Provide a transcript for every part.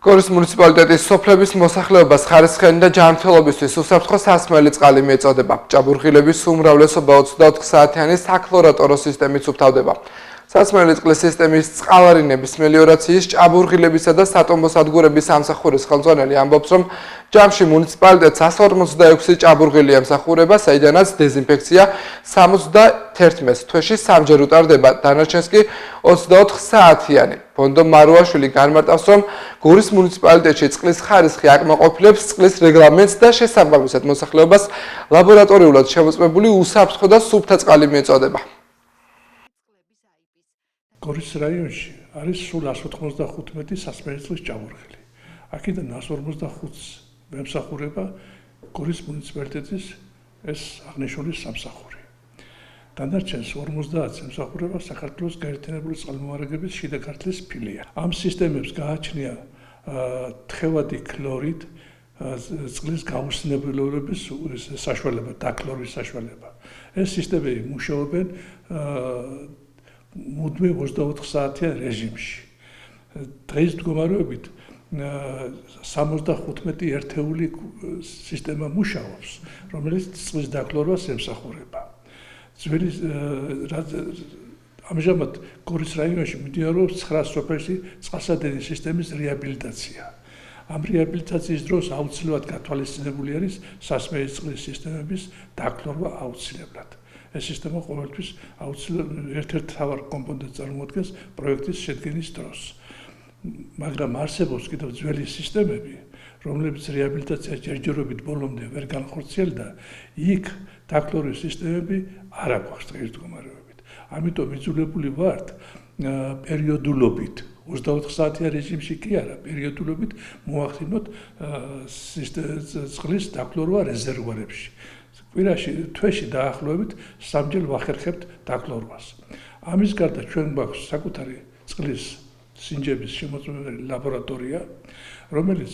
გორის მუნიციპალიტეტის სოფლების მოსახლეობას ხარისხიანი და ჯანმრთელობისთვის უსაფრთხო სასმელი წყალი მიეწოდება. ჭაბურღილების უმრავლესობა 24 საათიანი საკლორატორო სისტემით უფთავდება. სასმელი წყლის სისტემის წყალარინების მელიორაციის, ჭაბურღილებისა და სატომბო სადგურების სამსახურის ხელმძღვანელი ამბობს, რომ ჯამში მუნიციპალიტეტს 146 ჭაბურღილი ემსახურება, საიდანაც დეზინფექცია 71 თვეში სამჯერ უტარდება, დანარჩენს კი 24 საათიანი. ფონდო მარუაშვილი განმარტავს, რომ გორის მუნიციპალიტეტში წყლის ხარისხი აკმაყოფილებს წყლის რეგლამენტს და შესაბამისად მოსახლეობას ლაბორატორიულად შემოწმებული უსაფრთხო და სუფთა წყალი მიეწოდება. გორის რაიონში არის სულ 195 სასმელი წყლის ჭაბურღილი. აქედან 145-ს ემსახურება გორის მუნიციპალიტეტის ეს აღნიშნული სამსახური. დანარჩენს 50-ს ემსახურება საქართველოს გაერთიანებული წყალმომარაგების შიდა ქართლის ფილია. ამ სისტემებს გააჩნია თხევადი ქლორიდ წყლის გაუხსნებელობის საშუალება, დაქლორის საშუალება. ეს სისტემები მუშაობენ მუდმივ 24 საათიან რეჟიმში. დღეს მდგომარეობით 75 ერთეული სისტემა მუშაობს, რომელიც წყლის დაქლორებას ემსახურება. ამჟამად გორის რაიონში მიმდინარეობს 9 სოფელში წყალსადენის სისტემის რეაბილიტაცია. ამ რეაბილიტაციის დროს აუცილებლად გათვალისწინებული არის სასმელი წყლის სისტემების დაქლორება აუცილებლად. ეს სისტემა ყოველთვის ერთ-ერთ მთავარ კომპონენტს წარმოადგენს პროექტის შედგენის დროს. მაგრამ არსებობს კიდევ ძველი სისტემები, რომლებიც რეაბილიტაცია ჯერჯერობით ბოლომდე ვერ განხორციელდა, იქ დაქლორის სისტემები არ აქვს დღეს მდგომარეობით. ამიტომ იძულებული ვართ პერიოდულობით 24 საათიან რეჟიმში კი არა, პერიოდულობით მოახდინოთ წყლის დაქლორება რეზერვუარებში. თვეში დაახლოებით 3-ჯერ ვახერხებთ დაქლორებას. ამის გარდა ჩვენ გვაქვს საკუთარი წყლის სინჯების შემოწმებელი ლაბორატორია, რომელიც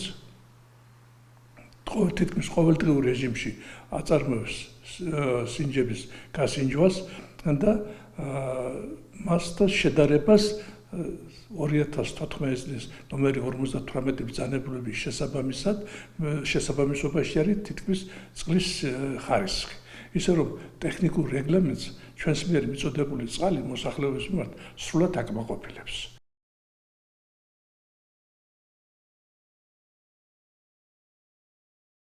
თითქმის ყოველდღიურ რეჟიმში აწარმოებს სინჯების გასინჯვას და მასთან შედარებას 2014 წლის ნომერი 58 ბრძანებულების შესაბამისობაში არის თითქმის წყლის ხარისხი. ისე რომ ტექნიკურ რეგლამენტს ჩვენს მიერ მიწოდებული წყალი მოსახლეობის მიმართ სრულად აკმაყოფილებს.